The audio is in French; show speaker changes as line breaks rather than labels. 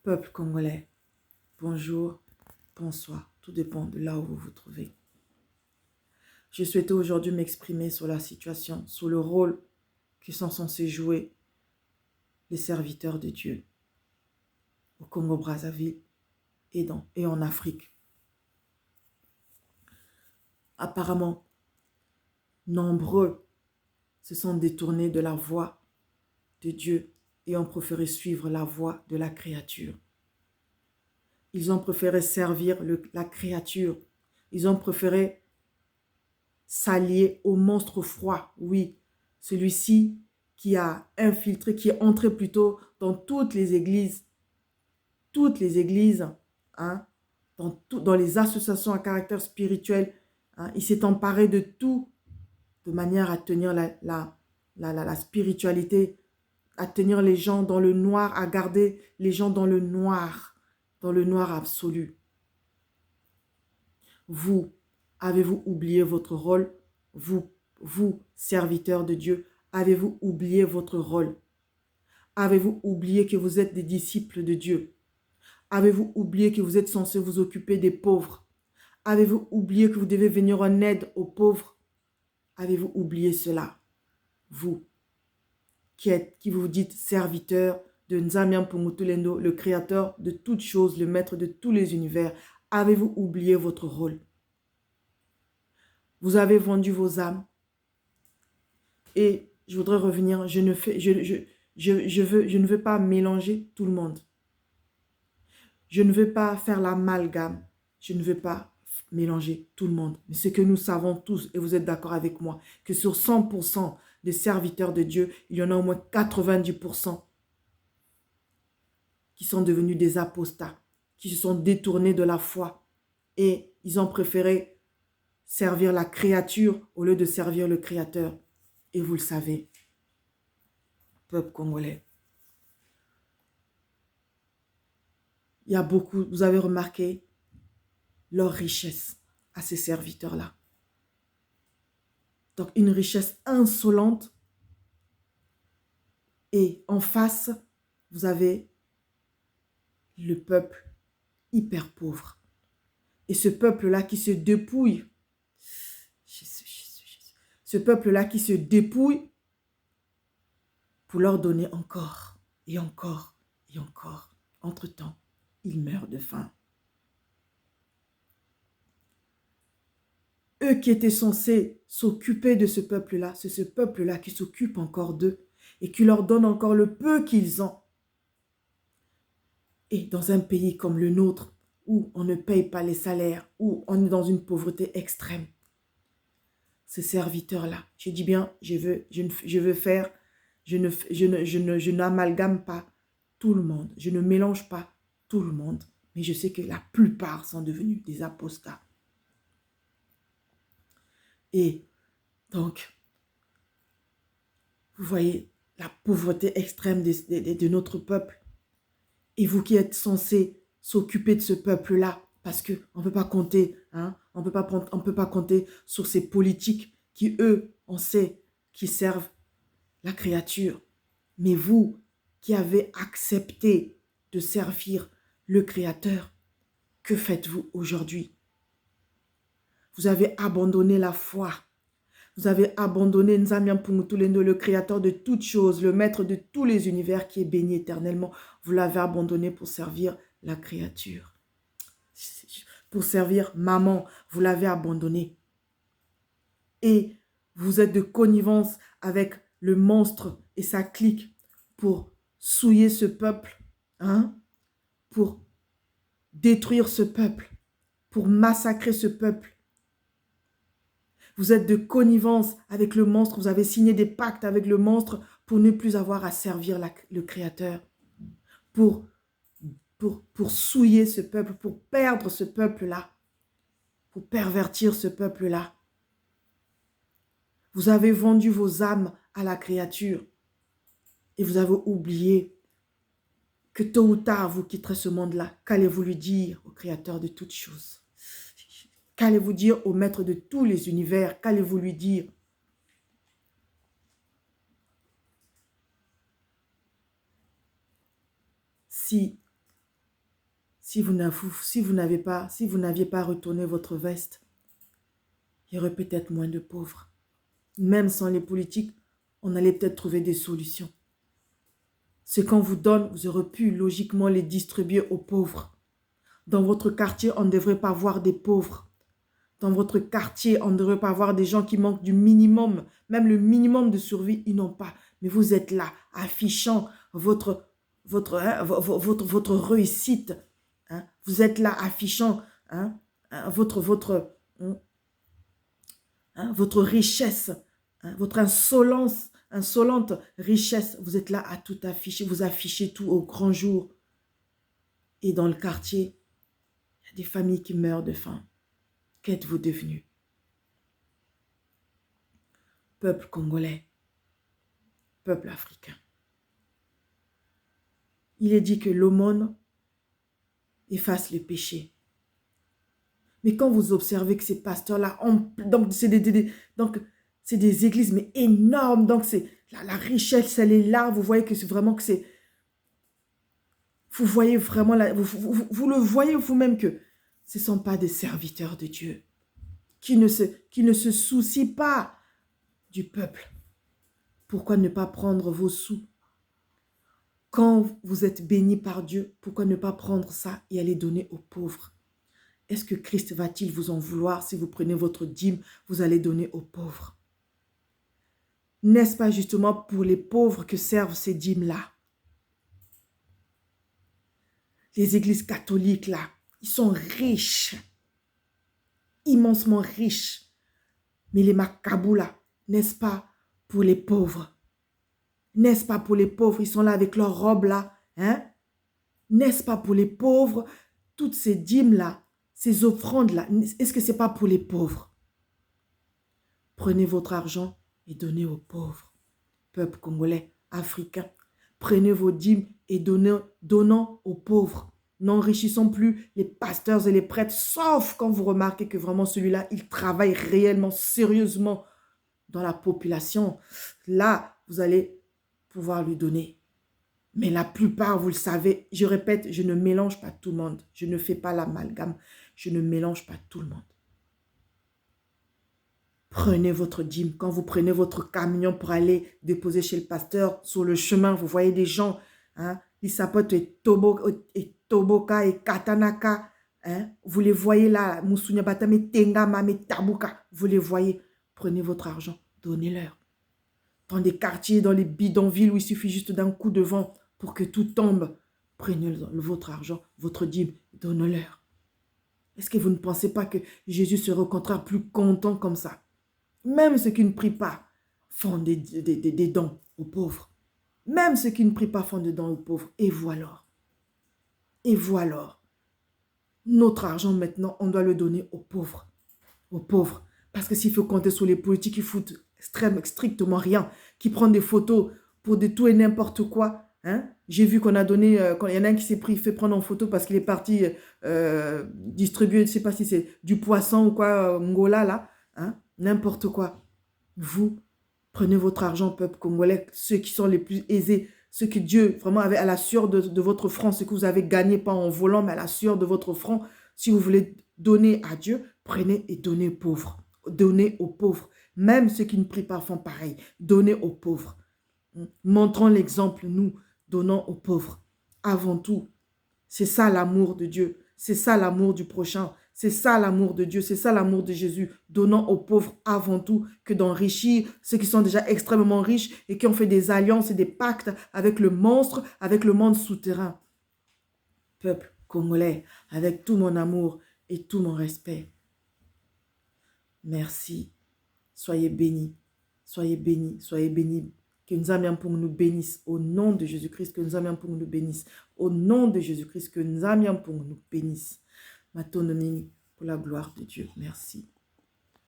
Peuple congolais, bonjour, bonsoir, tout dépend de là où vous vous trouvez. Je souhaitais aujourd'hui m'exprimer sur la situation, sur le rôle que sont censés jouer les serviteurs de Dieu au Congo-Brazzaville et en Afrique. Apparemment, nombreux se sont détournés de la voie de Dieu et ont préféré suivre la voie de la créature. Ils ont préféré servir la créature. Ils ont préféré s'allier au monstre froid. Oui, celui-ci qui a infiltré, qui est entré plutôt dans toutes les églises, hein, dans les associations à caractère spirituel. Hein, il s'est emparé de tout de manière à tenir la spiritualité, à tenir les gens dans le noir, à garder les gens dans le noir absolu. Vous, avez-vous oublié votre rôle? Vous, serviteurs de Dieu, avez-vous oublié votre rôle? Avez-vous oublié que vous êtes des disciples de Dieu? Avez-vous oublié que vous êtes censés vous occuper des pauvres? Avez-vous oublié que vous devez venir en aide aux pauvres? Avez-vous oublié cela? Vous, qui vous dites serviteur de Nzamia Mpungutulendo, le créateur de toutes choses, le maître de tous les univers, avez-vous oublié votre rôle? Vous avez vendu vos âmes. Et je voudrais revenir, je ne veux pas mélanger tout le monde. Je ne veux pas faire l'amalgame. Je ne veux pas mélanger tout le monde. Mais ce que nous savons tous, et vous êtes d'accord avec moi, que sur 100% des serviteurs de Dieu, il y en a au moins 90% qui sont devenus des apostats, qui se sont détournés de la foi. Et ils ont préféré servir la créature au lieu de servir le Créateur. Et vous le savez, peuple congolais. Il y a beaucoup, vous avez remarqué leur richesse à ces serviteurs-là. Donc une richesse insolente. Et en face, vous avez le peuple hyper pauvre. Et ce peuple-là qui se dépouille. Ce peuple-là qui se dépouille pour leur donner encore et encore et encore. Entre-temps, ils meurent de faim. Eux qui étaient censés s'occuper de ce peuple-là, c'est ce peuple-là qui s'occupe encore d'eux et qui leur donne encore le peu qu'ils ont. Et dans un pays comme le nôtre, où on ne paye pas les salaires, où on est dans une pauvreté extrême, ces serviteurs-là, je dis bien, je n'amalgame pas tout le monde, je ne mélange pas tout le monde, mais je sais que la plupart sont devenus des apostats. Et donc, vous voyez la pauvreté extrême de notre peuple. Et vous qui êtes censés s'occuper de ce peuple-là, parce qu'on ne peut pas compter, hein, on ne peut pas compter sur ces politiques qui, eux, on sait, qui servent la créature. Mais vous qui avez accepté de servir le Créateur, que faites-vous aujourd'hui? Vous avez abandonné la foi. Vous avez abandonné Nzamia Mpungutulendo, le créateur de toutes choses, le maître de tous les univers qui est béni éternellement. Vous l'avez abandonné pour servir la créature. Pour servir maman, vous l'avez abandonné. Et vous êtes de connivence avec le monstre et sa clique pour souiller ce peuple, hein, pour détruire ce peuple, pour massacrer ce peuple. Vous êtes de connivence avec le monstre. Vous avez signé des pactes avec le monstre pour ne plus avoir à servir le Créateur. Pour souiller ce peuple, pour perdre ce peuple-là. Pour pervertir ce peuple-là. Vous avez vendu vos âmes à la créature. Et vous avez oublié que tôt ou tard, vous quitterez ce monde-là. Qu'allez-vous lui dire au Créateur de toutes choses? Qu'allez-vous dire au maître de tous les univers? Qu'allez-vous lui dire? Si si vous n'aviez pas retourné votre veste, il y aurait peut-être moins de pauvres. Même sans les politiques, on allait peut-être trouver des solutions. Ce qu'on vous donne, vous aurez pu logiquement les distribuer aux pauvres. Dans votre quartier, on ne devrait pas voir des pauvres. Dans votre quartier, on ne devrait pas voir des gens qui manquent du minimum. Même le minimum de survie, ils n'ont pas. Mais vous êtes là, affichant votre réussite. Hein. Vous êtes là, affichant votre richesse, votre insolente richesse. Vous êtes là à tout afficher. Vous affichez tout au grand jour. Et dans le quartier, il y a des familles qui meurent de faim. Qu'êtes-vous devenu? Peuple congolais, peuple africain. Il est dit que l'aumône efface le péché. Mais quand vous observez que ces pasteurs-là, donc c'est des églises mais énormes, donc c'est la richesse, elle est là, vous voyez que c'est vraiment que c'est... Vous voyez vraiment, vous le voyez vous-même que ce ne sont pas des serviteurs de Dieu qui ne se soucient pas du peuple. Pourquoi ne pas prendre vos sous? Quand vous êtes bénis par Dieu, pourquoi ne pas prendre ça et aller donner aux pauvres? Est-ce que Christ va-t-il vous en vouloir si vous prenez votre dîme, vous allez donner aux pauvres? N'est-ce pas justement pour les pauvres que servent ces dîmes-là? Les églises catholiques, là, ils sont riches, immensement riches. Mais les macabous, là, n'est-ce pas pour les pauvres? N'est-ce pas pour les pauvres? Ils sont là avec leurs robes, là. Hein? N'est-ce pas pour les pauvres? Toutes ces dîmes-là, ces offrandes-là, est-ce que ce n'est pas pour les pauvres? Prenez votre argent et donnez aux pauvres. Peuple congolais, africain, prenez vos dîmes et donnons aux pauvres. N'enrichissons plus les pasteurs et les prêtres, sauf quand vous remarquez que vraiment celui-là, il travaille réellement, sérieusement dans la population. Là, vous allez pouvoir lui donner. Mais la plupart, vous le savez, je répète, je ne mélange pas tout le monde. Je ne fais pas l'amalgame. Je ne mélange pas tout le monde. Prenez votre dîme. Quand vous prenez votre camion pour aller déposer chez le pasteur, sur le chemin, vous voyez des gens, hein, ils sapotent et Toboka et Katanaka, hein, vous les voyez là, Musunyabata, Tengama, Tabuka, vous les voyez. Prenez votre argent, donnez-leur. Dans des quartiers, dans les bidonvilles où il suffit juste d'un coup de vent pour que tout tombe, prenez votre argent, votre dîme, donnez-leur. Est-ce que vous ne pensez pas que Jésus serait au contraire plus content comme ça? Même ceux qui ne prient pas font des dons aux pauvres. Même ceux qui ne prient pas font des dons aux pauvres. Et vous alors? Et vous alors? Notre argent maintenant, on doit le donner aux pauvres. Aux pauvres. Parce que s'il faut compter sur les politiques qui foutent strictement rien, qui prennent des photos pour de tout et n'importe quoi. Hein? J'ai vu qu'on a donné, il y en a un qui s'est fait prendre en photo parce qu'il est parti distribuer, je ne sais pas si c'est du poisson ou quoi, Ngola là. Hein? N'importe quoi. Vous, prenez votre argent, peuple congolais, ceux qui sont les plus aisés, ceux que Dieu vraiment avait à la sueur de votre front, ce que vous avez gagné, pas en volant, mais à la sueur de votre front. Si vous voulez donner à Dieu, prenez et donnez aux pauvres. Donnez aux pauvres. Même ceux qui ne prient pas font pareil. Donnez aux pauvres. Montrons l'exemple, nous, donnons aux pauvres. Avant tout, c'est ça l'amour de Dieu. C'est ça l'amour du prochain. C'est ça l'amour de Dieu, c'est ça l'amour de Jésus. Donnons aux pauvres avant tout que d'enrichir ceux qui sont déjà extrêmement riches et qui ont fait des alliances et des pactes avec le monstre, avec le monde souterrain. Peuple congolais, avec tout mon amour et tout mon respect, merci. Soyez bénis, soyez bénis, soyez bénis. Que nous amiens pour nous bénisse au nom de Jésus-Christ, que nous amiens pour nous bénisse au nom de Jésus-Christ, que nous amiens pour nous bénisse. Matononini, pour la gloire de Dieu. Merci.